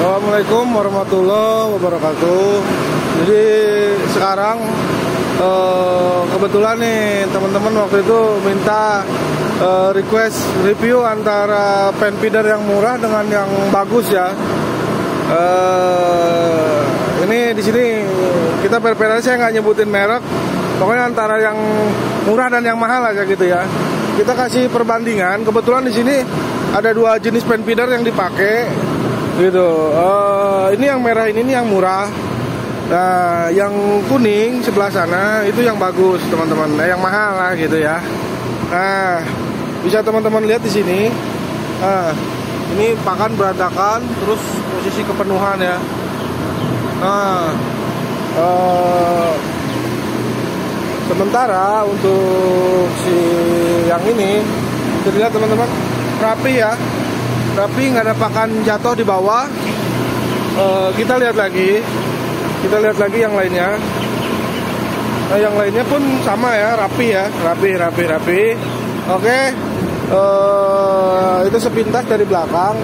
Assalamualaikum warahmatullahi wabarakatuh. Jadi sekarang kebetulan nih teman-teman waktu itu minta request review antara pen feeder yang murah dengan yang bagus ya. Ini di sini kita per-per saya nggak nyebutin merek, pokoknya antara yang murah dan yang mahal aja gitu ya. Kita kasih perbandingan. Kebetulan di sini ada dua jenis pen feeder yang dipakai gitu. Ini yang merah ini yang murah. Nah, yang kuning sebelah sana itu yang bagus teman-teman. Yang mahal lah gitu ya. Nah, bisa teman-teman lihat di sini. Ini pakan berantakan, terus posisi kepenuhan ya. Nah, sementara untuk si yang ini bisa dilihat teman-teman, rapi ya. Rapi, nggak ada pakan jatuh di bawah. Kita lihat lagi yang lainnya. Nah, yang lainnya pun sama ya, rapi ya, rapi. Oke, itu sepintas dari belakang.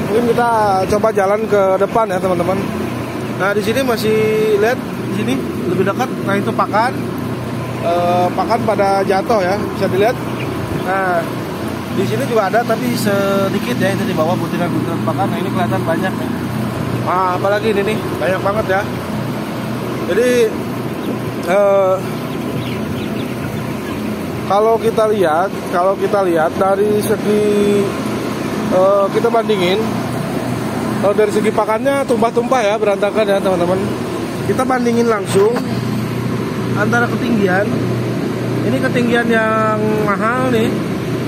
Mungkin kita coba jalan ke depan ya teman-teman. Nah, di sini masih lihat di sini lebih dekat. Nah, itu pakan pada jatuh ya, bisa dilihat. Nah, di sini juga ada tapi sedikit ya, itu di bawah butiran-butiran pakan. Nah, ini kelihatan banyak ya. Nah, apalagi ini nih, banyak banget ya. Jadi kalau kita lihat dari segi kita bandingin dari segi pakannya tumpah-tumpah ya, berantakan ya teman-teman. Kita bandingin langsung antara ketinggian. Ini ketinggian yang mahal nih.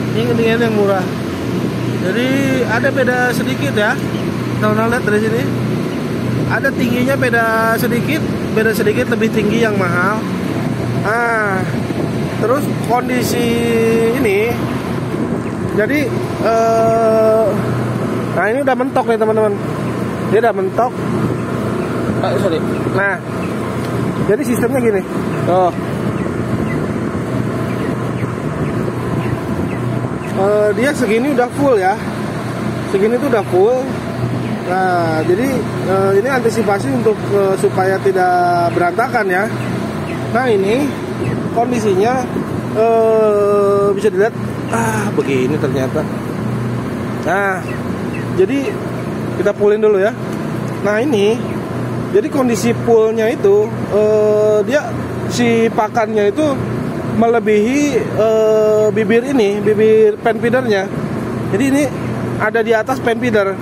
Ini ketinggian yang murah. Jadi ada beda sedikit ya. Teman-teman lihat dari sini. Ada tingginya beda sedikit lebih tinggi yang mahal. Terus kondisi ini. Jadi nah ini udah mentok nih teman-teman. Dia udah mentok. Nah, jadi sistemnya gini. Dia segini udah full ya. Segini tuh udah full. Nah, jadi ini antisipasi untuk supaya tidak berantakan ya. Nah, ini kondisinya bisa dilihat. Begini ternyata. Nah, jadi kita pullin dulu ya. Nah, ini jadi kondisi pullnya itu dia si pakannya itu melebihi bibir pen feedernya. Jadi ini ada di atas pen feeder.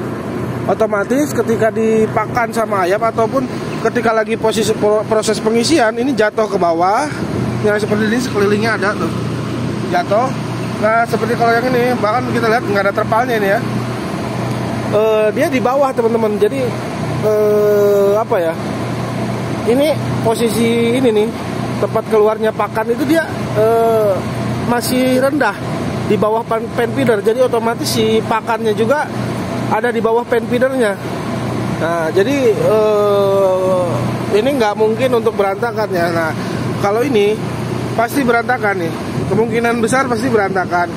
Otomatis ketika dipakan sama ayam ataupun ketika lagi proses pengisian, ini jatuh ke bawah. Yang seperti ini sekelilingnya ada tuh jatuh. Nah, seperti kalau yang ini bahkan kita lihat nggak ada terpalnya ini ya. Dia di bawah teman-teman. Jadi apa ya? Ini posisi ini nih, tempat keluarnya pakan itu dia masih rendah di bawah pen feeder. Jadi otomatis si pakannya juga ada di bawah pen feedernya. Nah, jadi ini nggak mungkin untuk berantakan ya. Nah, kalau ini pasti berantakan nih. Kemungkinan besar pasti berantakan.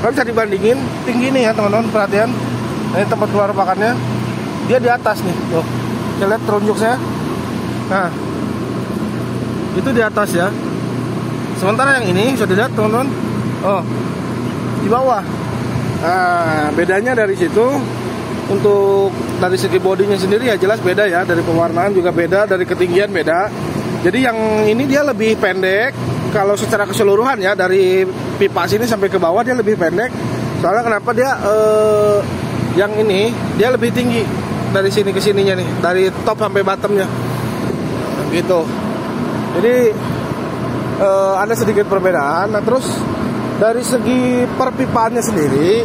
Kalau bisa dibandingin tinggi nih ya teman-teman, perhatian. Ini tempat keluar pakannya. Dia di atas nih. Tuh. Kita lihat telunjuk saya. Nah, itu di atas ya. Sementara yang ini bisa dilihat teman-teman. Di bawah. Nah, bedanya dari situ. Untuk dari segi bodinya sendiri ya jelas beda ya. Dari pewarnaan juga beda, dari ketinggian beda. Jadi yang ini dia lebih pendek. Kalau secara keseluruhan ya, dari pipa sini sampai ke bawah dia lebih pendek. Soalnya kenapa dia yang ini dia lebih tinggi dari sini ke sininya nih, dari top sampai bottomnya gitu. Jadi ada sedikit perbedaan. Nah, terus dari segi perpipaannya sendiri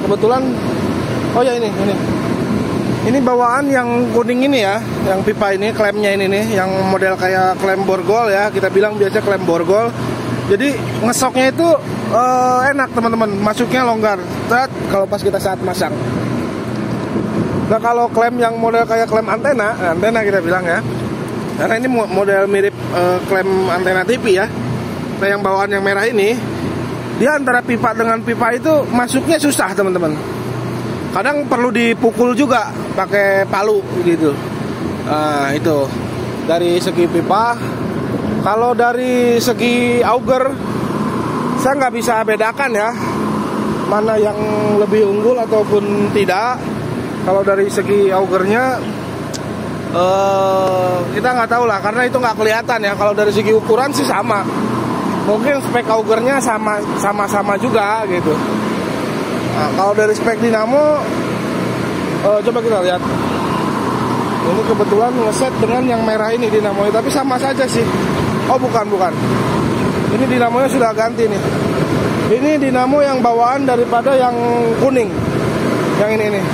kebetulan ini bawaan yang kuning ini ya, yang pipa ini, klemnya ini nih, yang model kayak klem borgol ya, kita bilang biasa klem borgol. Jadi ngesoknya itu enak teman-teman, masuknya longgar kalau pas kita saat masang. Nah, kalau klem yang model kayak klem antena kita bilang ya, karena ini model mirip klem antena TV ya. Nah, yang bawaan yang merah ini, dia antara pipa dengan pipa itu masuknya susah teman-teman. kadang perlu dipukul juga pakai palu gitu. Nah itu dari segi pipa. Kalau dari segi auger saya nggak bisa bedakan ya mana yang lebih unggul ataupun tidak. Kalau dari segi augernya kita nggak tahu lah, karena itu nggak kelihatan ya. Kalau dari segi ukuran sih sama, mungkin spek augernya sama juga gitu. Nah, kalau dari spek dinamo, coba kita lihat. Ini kebetulan ngeset dengan yang merah ini dinamonya, tapi sama saja sih. Oh bukan. Ini dinamonya sudah ganti nih. Ini dinamo yang bawaan daripada yang kuning. Yang ini nih.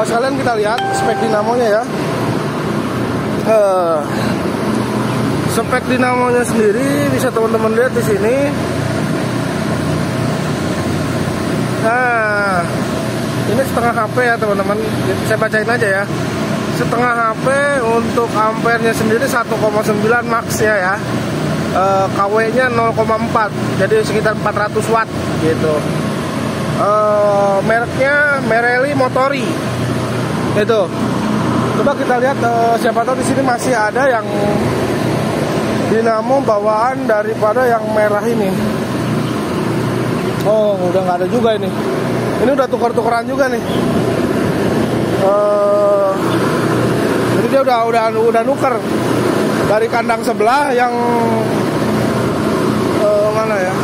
Sekalian kita lihat spek dinamonya ya. Spek dinamonya sendiri bisa teman-teman lihat di sini. Nah, ini setengah HP ya teman-teman. Saya bacain aja ya. Setengah HP untuk ampernya sendiri 1,9 max ya. KW-nya 0,4, jadi sekitar 400 watt gitu. Mereknya Merelli Motori. Itu. Coba kita lihat, siapa tahu di sini masih ada yang dinamo bawaan daripada yang merah ini. Oh, udah nggak ada juga ini. Ini udah tukar-tukeran juga nih. Jadi dia udah nuker dari kandang sebelah yang mana ya?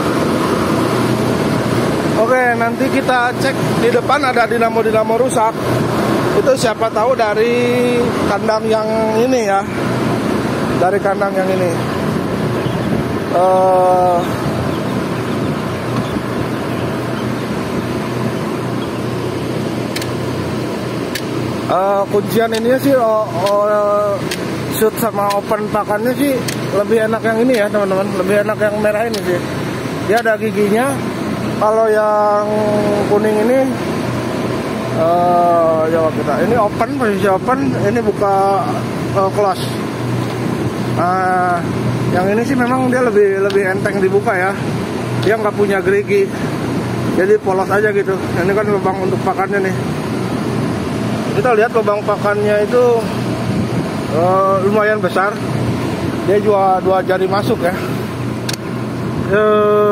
Oke, nanti kita cek di depan ada dinamo rusak. Itu siapa tahu dari kandang yang ini ya. Dari kandang yang ini. Kuncian ininya sih shoot sama open pakannya sih lebih enak yang ini ya teman-teman, lebih enak yang merah ini sih. Dia ada giginya. Kalau yang kuning ini jawab kita. Ini open, posisi open. Ini buka close. Yang ini sih memang dia lebih enteng dibuka ya. Dia nggak punya gerigi. Jadi polos aja gitu. Ini kan lubang untuk pakannya nih. Kita lihat lubang pakannya itu lumayan besar. Dia juga 2 jari masuk ya.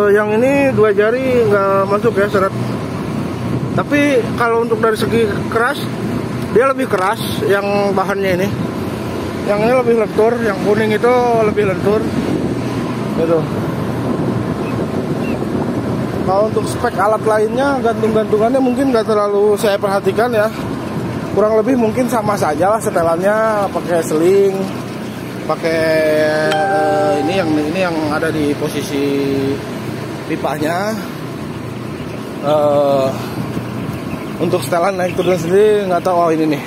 Yang ini 2 jari nggak masuk ya seret. Tapi kalau untuk dari segi keras, dia lebih keras yang bahannya ini. Yang ini lebih lentur, yang kuning itu lebih lentur. Gitu. Kalau untuk spek alat lainnya, gantung-gantungannya mungkin nggak terlalu saya perhatikan ya. Kurang lebih mungkin sama saja lah setelannya, pakai seling, pakai ini yang ada di posisi pipanya. Untuk setelan naik turun sendiri nggak tahu. Oh ini nih,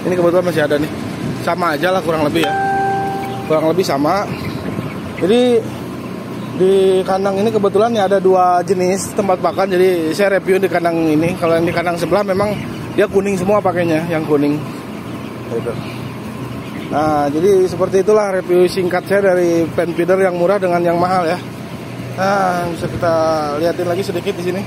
ini kebetulan masih ada nih, sama aja lah kurang lebih ya, kurang lebih sama. Jadi di kandang ini kebetulan ya ada 2 jenis tempat pakan. Jadi saya review di kandang ini. Kalau yang di kandang sebelah memang dia kuning semua pakainya, yang kuning. Gitu. Nah, jadi seperti itulah review singkat saya dari pen feeder yang murah dengan yang mahal ya. Nah, bisa kita lihatin lagi sedikit di sini.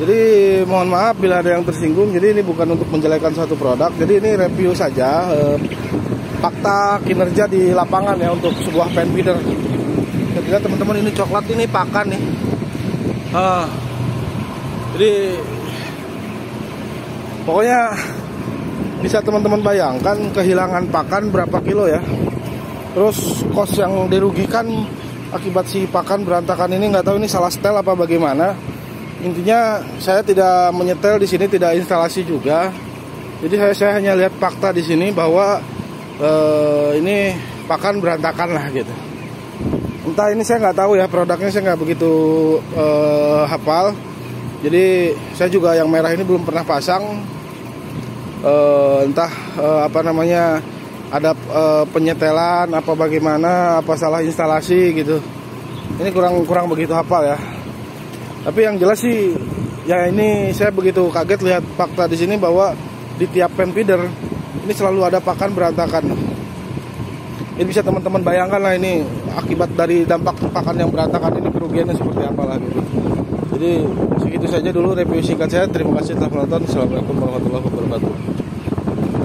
Jadi mohon maaf bila ada yang tersinggung. Jadi ini bukan untuk menjelekkan suatu produk. Jadi ini review saja fakta kinerja di lapangan ya untuk sebuah pen feeder. Jadi teman-teman, ini coklat ini pakan nih. Jadi pokoknya bisa teman-teman bayangkan kehilangan pakan berapa kilo ya. Terus kos yang dirugikan akibat si pakan berantakan ini, nggak tahu ini salah setel apa bagaimana. Intinya saya tidak menyetel di sini, tidak instalasi juga. Jadi saya hanya lihat fakta di sini bahwa ini pakan berantakan lah gitu. Entah ini saya nggak tahu ya, produknya saya nggak begitu hafal. Jadi saya juga yang merah ini belum pernah pasang. Entah apa namanya, ada penyetelan apa bagaimana, apa salah instalasi gitu. Ini kurang begitu hafal ya. Tapi yang jelas sih ya, ini saya begitu kaget lihat fakta di sini bahwa di tiap pen feeder ini selalu ada pakan berantakan. Ini bisa teman-teman bayangkan lah, ini akibat dari dampak pakan yang berantakan ini kerugiannya seperti apa lah gitu. Jadi segitu saja dulu review singkat saya. Terima kasih telah menonton. Assalamualaikum warahmatullahi wabarakatuh.